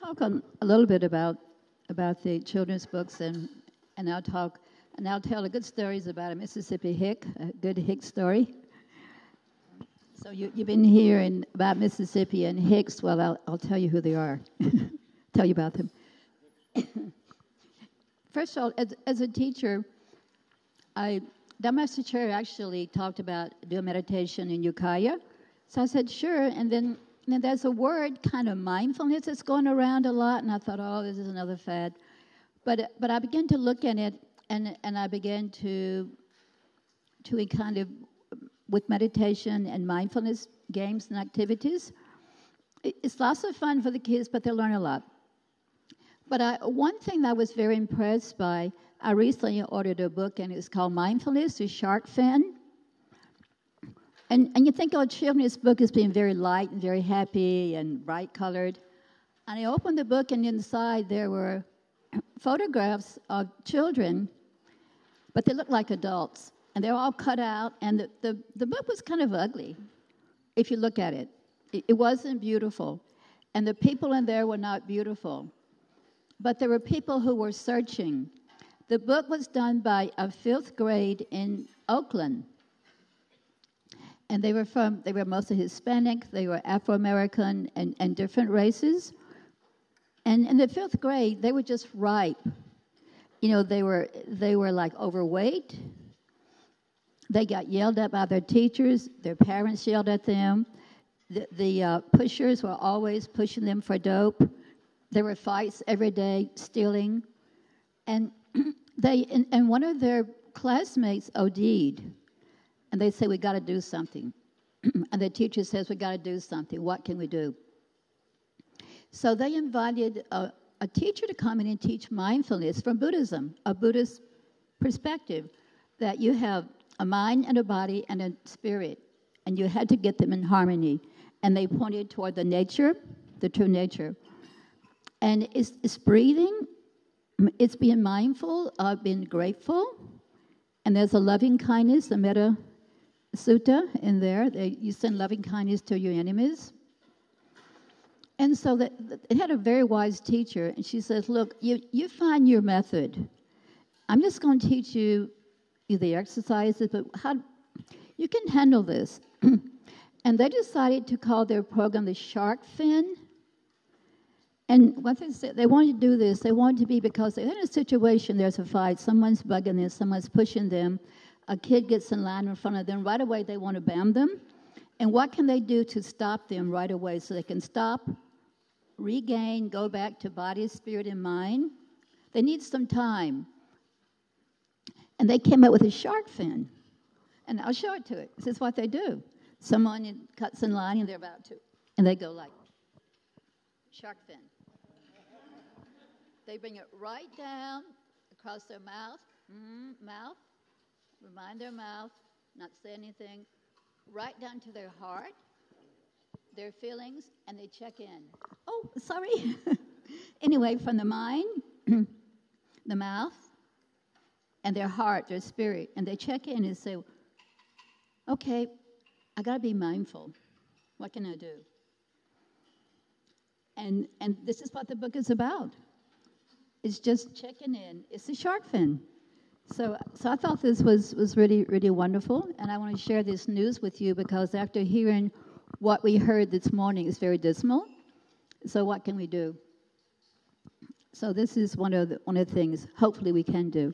talk a little bit about the children's books, and I'll tell the good stories about a Mississippi hick, a good hick story. So you've been hearing about Mississippi and hicks. Well, I'll tell you who they are. Tell you about them. First of all, as a teacher, Dharma Master Chr actually talked about doing meditation in Ukiah. So I said, sure. And then there's a word, kind of mindfulness, that's going around a lot. And I thought, oh, this is another fad. But I began to look at it, and I began to kind of, with meditation and mindfulness games and activities. It's lots of fun for the kids, but they learn a lot. But one thing that I was very impressed by, I recently ordered a book, and it's called Mindfulness, the shark fin. And you think of a children's book as being very light and very happy and bright colored. And I opened the book, and inside there were photographs of children, but they looked like adults. And they're all cut out, and the book was kind of ugly, if you look at it. It wasn't beautiful. And the people in there were not beautiful. But there were people who were searching. The book was done by a 5th grade in Oakland. And they were mostly Hispanic, they were Afro-American and different races. And in the 5th grade, they were just ripe. You know, they were like overweight. They got yelled at by their teachers. Their parents yelled at them. The pushers were always pushing them for dope. There were fights every day, stealing. And and one of their classmates OD'd. And they say, we got to do something. And the teacher says, we got to do something. What can we do? So they invited a teacher to come in and teach mindfulness from Buddhism, a Buddhist perspective, that you have a mind and a body and a spirit, and you had to get them in harmony. And they pointed toward the nature, the true nature. And it's breathing, it's being mindful, being grateful, and there's a loving kindness, the Metta Sutta in there. You send loving kindness to your enemies. And so it had a very wise teacher, and she says, look, you find your method. I'm just going to teach you the exercises, but how you can handle this. And they decided to call their program the Shark Fin. And what they said, they wanted to do this, they wanted to be, because they're in a situation, there's a fight, someone's bugging them, someone's pushing them, a kid gets in line in front of them, right away they want to bam them. And what can they do to stop them right away so they can stop, regain, go back to body, spirit, and mind? They need some time. And they came up with a shark fin. And I'll show it to it. This is what they do. Someone cuts in line and they're about to, and they go like, shark fin. They bring it right down across their mouth, remind their mouth, not say anything, right down to their heart, their feelings, and they check in. Oh, sorry. Anyway, from the mind, the mouth, and their heart, their spirit, and they check in and say, okay, I got to be mindful. What can I do? And this is what the book is about. It's just checking in. It's a shark fin. So I thought this was really, really wonderful, and I want to share this news with you because after hearing what we heard this morning, it's very dismal. So what can we do? So this is one of the things hopefully we can do.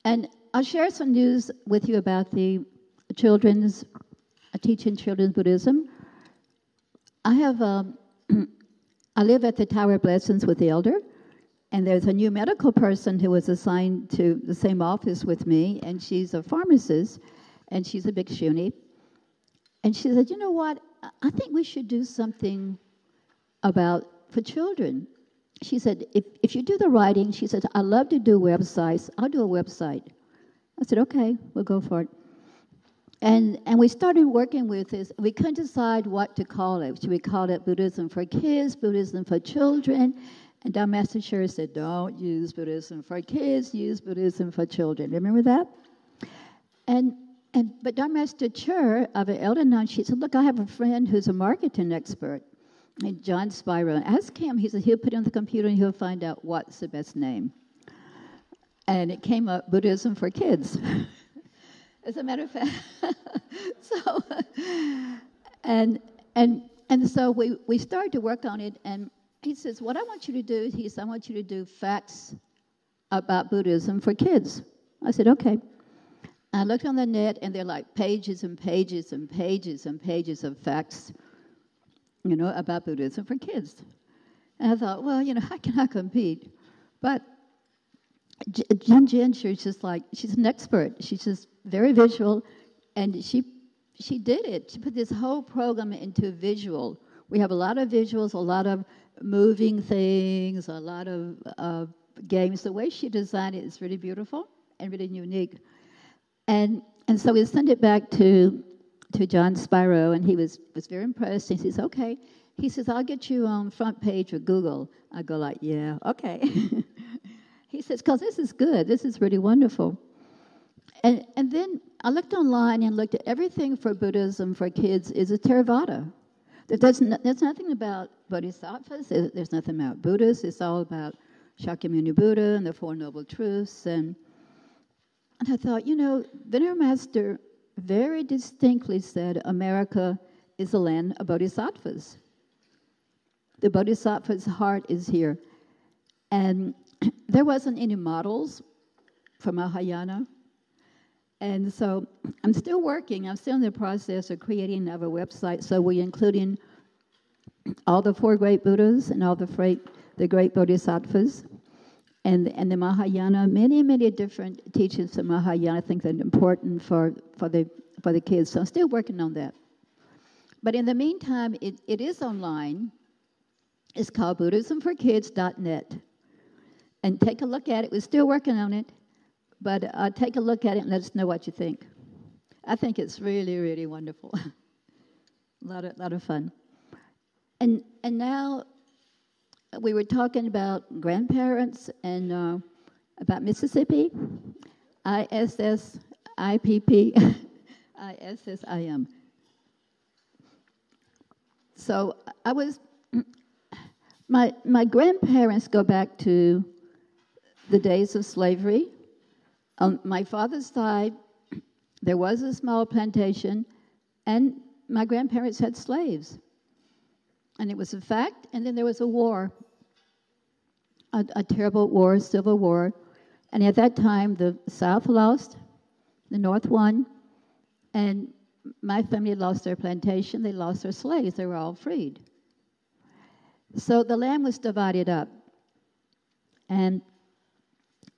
And I'll share some news with you about the teaching children's Buddhism. I live at the Tower of Blessings with the elder, and there's a new medical person who was assigned to the same office with me, and she's a pharmacist, and she's a bhikshuni. And she said, you know what, I think we should do something for children. She said, if you do the writing, she said, I love to do websites. I'll do a website. I said, okay, we'll go for it. And we started working with this. We couldn't decide what to call it. Should we call it Buddhism for kids, Buddhism for children? And Dharma Master Chr said, don't use Buddhism for kids, use Buddhism for children. Remember that? But Dharma Master Chr of an elder nun, she said, look, I have a friend who's a marketing expert. And John Spiro. Ask him. He said he'll put it on the computer and he'll find out what's the best name. And it came up Buddhism for Kids. As a matter of fact. So, and so we started to work on it. And he says, what I want you to do, he says, I want you to do facts about Buddhism for kids. I said, okay. I looked on the net, and they're like pages and pages and pages and pages of facts, about Buddhism for kids. And I thought, well, how can I compete? But Jin, she's an expert. She's just very visual, and she did it. She put this whole program into visual. We have a lot of visuals, a lot of moving things, a lot of games. The way she designed it is really beautiful and really unique. And so we sent it back to John Spiro, and he was very impressed. He says, okay. He says, I'll get you on front page of Google. I go like, yeah, okay. He says, because this is good. This is really wonderful. And then I looked online and looked at everything for Buddhism for kids is a Theravada. There's nothing about Bodhisattvas. There's nothing about Buddhists. It's all about Shakyamuni Buddha and the Four Noble Truths. And I thought, Venerable Master very distinctly said America is the land of Bodhisattvas. The Bodhisattva's heart is here. And there wasn't any models for Mahayana. And so I'm still working. I'm still in the process of creating a website. So we're including all the four great Buddhas and all the great Bodhisattvas and the Mahayana. Many, many different teachings of Mahayana I think that are important for the kids. So I'm still working on that. But in the meantime, it is online. It's called BuddhismForKids.net. And take a look at it. We're still working on it. But take a look at it and let us know what you think. I think it's really, really wonderful. a lot of fun. And now we were talking about grandparents and about Mississippi. ISSIPP, ISSIM. So my grandparents go back to the days of slavery. On my father's side, there was a small plantation, and my grandparents had slaves. And it was a fact, and then there was a war, a terrible war, civil war. And at that time, the South lost, the North won, and my family lost their plantation, they lost their slaves, they were all freed. So the land was divided up. And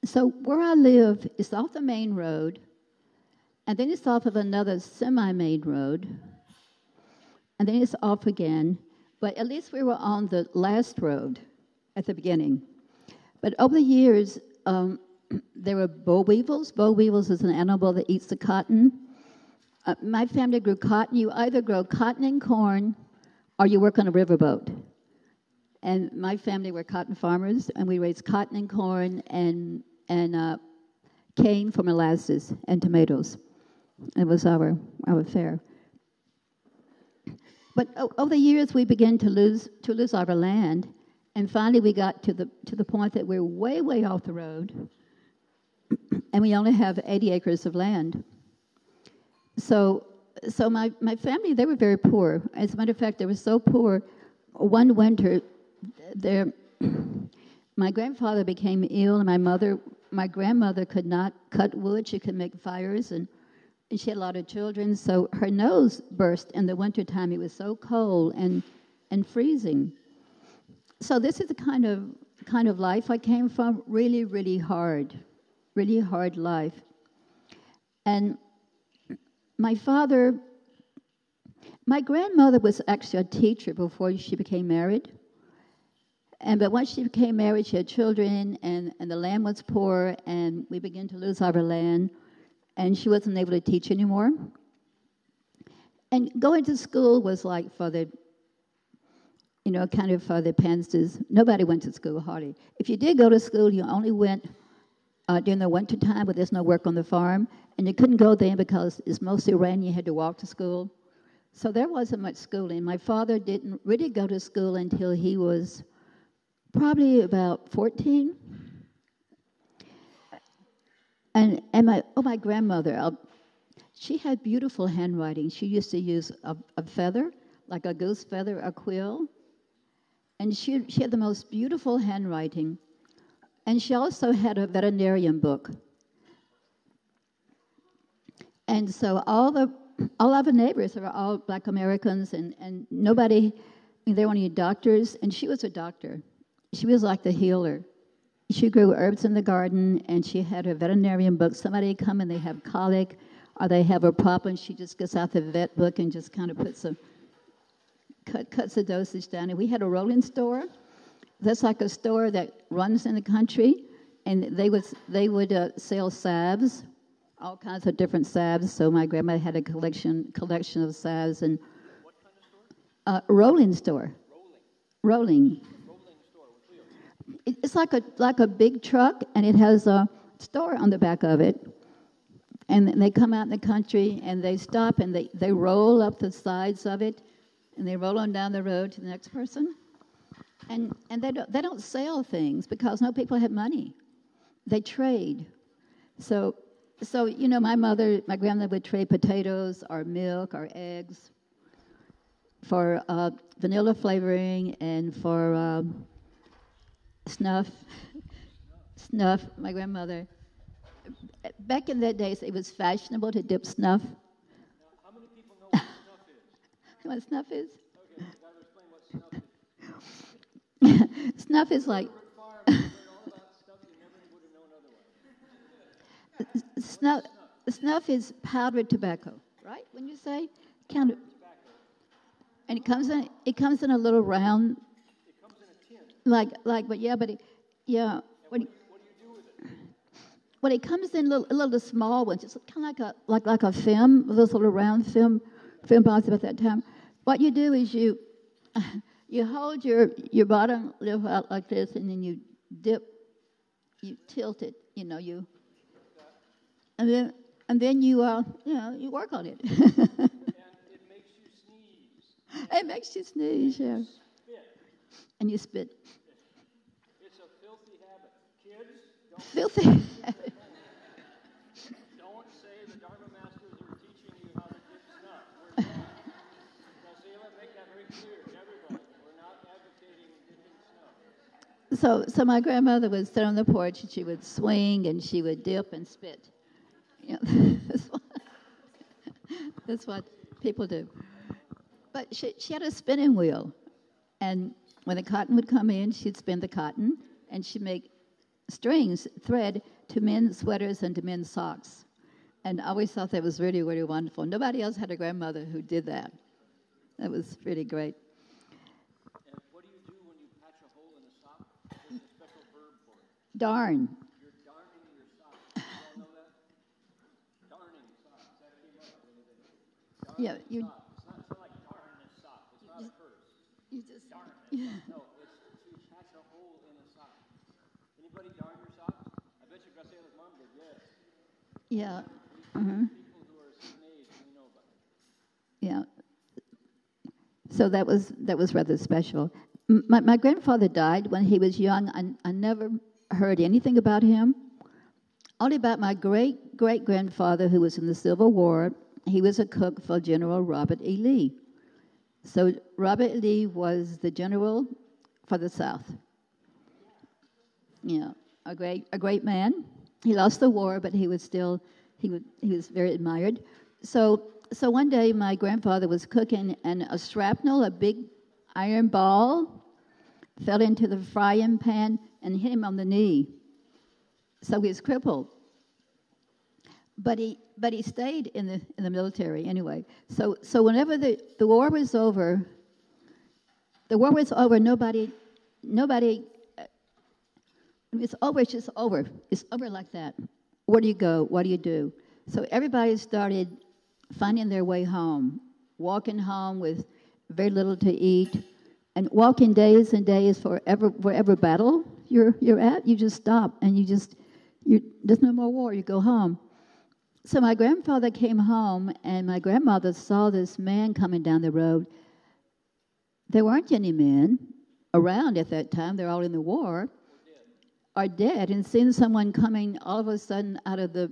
so where I live is off the main road, and then it's off of another semi-main road, and then it's off again. But at least we were on the last road at the beginning. But over the years, there were boll weevils. Boll weevils is an animal that eats the cotton. My family grew cotton. You either grow cotton and corn, or you work on a riverboat. And my family were cotton farmers, and we raised cotton and corn and cane for molasses and tomatoes. It was our fare. But over the years, we began to lose our land, and finally we got to the point that we're way, way off the road, and we only have 80 acres of land. So my family, they were very poor. As a matter of fact, they were so poor. One winter, my grandfather became ill, and my grandmother could not cut wood. She could make fires, and she had a lot of children, so her nose burst in the wintertime. It was so cold and freezing. So this is the kind of life I came from, really, really hard life. And my grandmother was actually a teacher before she became married. But once she became married, she had children, and the land was poor, and we began to lose our land. And she wasn't able to teach anymore. And going to school was like for the, kind of for the pansies. Nobody went to school, hardly. If you did go to school, you only went during the winter time, but there's no work on the farm. And you couldn't go then because it's mostly rain. You had to walk to school. So there wasn't much schooling. My father didn't really go to school until he was probably about 14. And my grandmother, she had beautiful handwriting. She used to use a feather, like a goose feather, a quill. And she had the most beautiful handwriting. And she also had a veterinarian book. And so all of our neighbors were all Black Americans, and nobody, they were only doctors, and she was a doctor. She was like the healer. She grew herbs in the garden, and she had her veterinarian book. Somebody come and they have colic, or they have a problem, she just gets out the vet book and just kind of cuts the dosage down. And we had a rolling store. That's like a store that runs in the country, and they would sell salves, all kinds of different salves. So my grandma had a collection of salves. And what kind of store? Rolling store. Rolling. Rolling store with wheels. It's like a big truck, and it has a store on the back of it. And they come out in the country, and they stop, and they roll up the sides of it, and they roll on down the road to the next person. And they don't sell things because no people have money. They trade. So my grandmother would trade potatoes or milk or eggs for vanilla flavoring and for snuff. My grandmother. Back in the days, it was fashionable to dip snuff. Now, how many people know what snuff is? What snuff is? Okay, you got to explain what snuff is. Snuff is like... Farm, you learn all about stuff you never would have known otherwise. Snuff is powdered tobacco, right? When you say kind of, and it comes in a little round. It comes in a tin. But yeah. What do you do with it? When it comes in little small ones, it's kind of like a film, those little round film boxes about that time. What you do is you hold your bottom lip out like this, and then you tilt it, and then you work on it. And it makes you sneeze. It makes you sneeze, yeah. Spit. And you spit. It's a filthy habit. Kids, Filthy. don't say the Dharma Masters are teaching you how to dip snuff. We're not. Now, see, let's make that very clear to everybody. We're not advocating dipping snuff. So my grandmother would sit on the porch, and she would swing, and she would dip and spit. That's what people do. But she had a spinning wheel, and when the cotton would come in, she'd spin the cotton, and she'd make thread to men's sweaters and to men's socks. And I always thought that was really, really wonderful. Nobody else had a grandmother who did that. That was really great. And what do you do when you patch a hole in a sock? There's a special verb for it. Darn. You're darning your socks. You all know that? Darning socks. That came up the other day. Darning Yeah, you. socks. It's not like darn this sock. It's not a curse. You just. Darn this sock. No, it's to patch a hole in a sock. Anybody darn your socks? I bet you Graciela's mom did, yes. Yeah. People who are a certain age, we know about it. Yeah. So that was rather special. My grandfather died when he was young. I never heard anything about him. Only about my great-great-grandfather who was in the Civil War. He was a cook for General Robert E. Lee. So Robert E. Lee was the general for the South. Yeah, a great man. He lost the war, but he was very admired. So one day my grandfather was cooking, and a shrapnel, a big iron ball, fell into the frying pan and hit him on the knee. So he was crippled. But he stayed in the military anyway. So whenever the war was over, nobody. It's over. It's just over. It's over like that. Where do you go? What do you do? So everybody started finding their way home, walking home with very little to eat, and walking days and days wherever battle you're at. You just stop, and there's no more war. You go home. So my grandfather came home, and my grandmother saw this man coming down the road. There weren't any men around at that time. They're all in the war or dead. And seeing someone coming all of a sudden out of the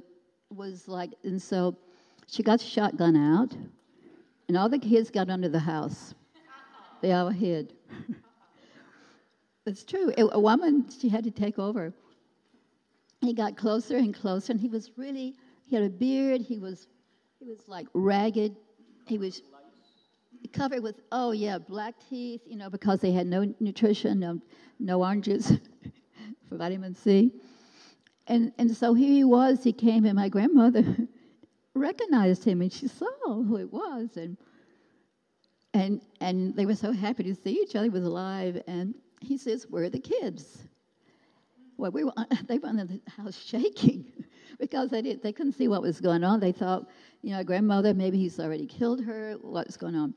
was like, and so she got the shotgun out, and all the kids got under the house. They all hid. It's true. A woman, she had to take over. He got closer and closer, and he had a beard. He was like ragged. He was covered with, black teeth, because they had no nutrition, no oranges for vitamin C. And so here he was, he came, and my grandmother recognized him, and she saw who it was. And they were so happy to see each other. He was alive, and he says, "Where are the kids?" Well, they were in the house shaking because they couldn't see what was going on. They thought, grandmother, maybe he's already killed her. What's going on?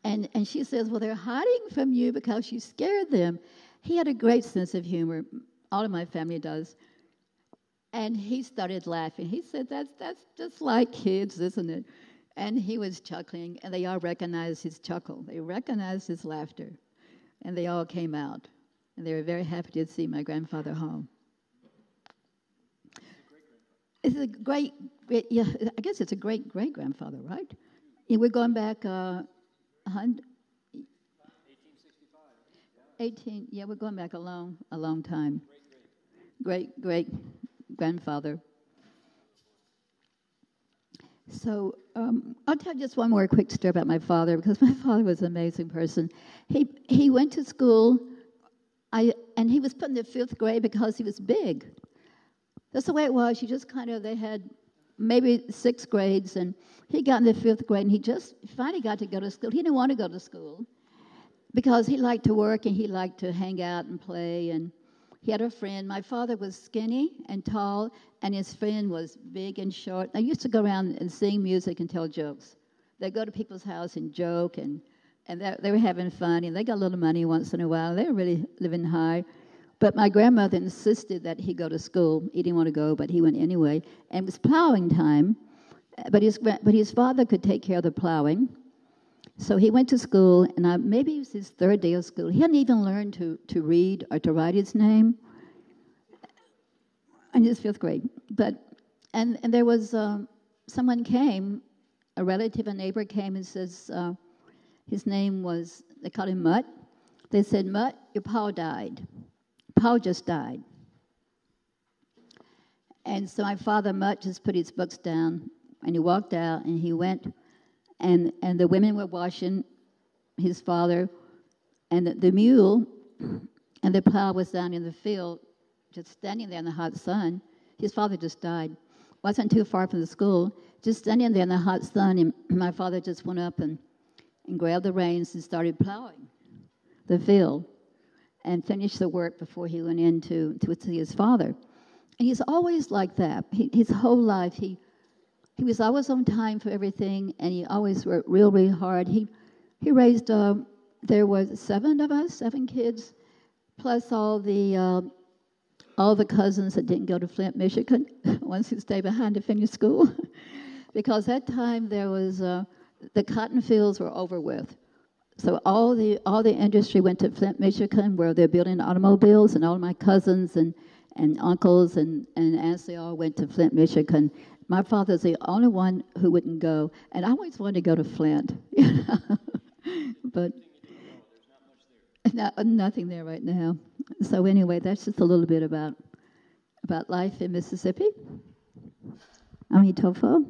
And she says, "Well, they're hiding from you because you scared them." He had a great sense of humor. All of my family does. And he started laughing. He said, that's just like kids, isn't it? And he was chuckling, and they all recognized his chuckle. They recognized his laughter, and they all came out. And they were very happy to see my grandfather home. It's a great, I guess it's a great-grandfather, right? Yeah, we're going back 1865. We're going back a long time. Great-grandfather. So I'll tell you just one more quick story about my father, because my father was an amazing person. He went to school, and he was put in the 5th grade because he was big. That's the way it was. They had maybe 6 grades, and he got in the 5th grade, and he just finally got to go to school. He didn't want to go to school because he liked to work, and he liked to hang out and play, and he had a friend. My father was skinny and tall, and his friend was big and short. I used to go around and sing music and tell jokes. They'd go to people's house and joke, and they were having fun, and they got a little money once in a while. They were really living high. But my grandmother insisted that he go to school. He didn't want to go, but he went anyway. And it was plowing time, but his father could take care of the plowing. So he went to school, and maybe it was his 3rd day of school. He hadn't even learned to read or to write his name in his 5th grade. And there was someone came, a relative, a neighbor came and says his name was, they called him Mutt. They said, "Mutt, your pa died. Pa just died." And so my father, Mutt, just put his books down, and he walked out, and he went. And the women were washing his father, and the mule and the plow was down in the field, just standing there in the hot sun. His father just died. Wasn't too far from the school, just standing there in the hot sun, and my father just went up and grabbed the reins and started plowing the field and finished the work before he went in to see his father. And he's always like that. His whole life, he was always on time for everything, and he always worked real, really hard. He raised, there was 7 of us, 7 kids, plus all the cousins that didn't go to Flint, Michigan, ones who stayed behind to finish school. Because that time there was, the cotton fields were over with. So all the industry went to Flint, Michigan, where they're building automobiles, and all my cousins and uncles and aunts, they all went to Flint, Michigan. My father's the only one who wouldn't go, and I always wanted to go to Flint, but nothing there right now. So anyway, that's just a little bit about life in Mississippi. Amitofo.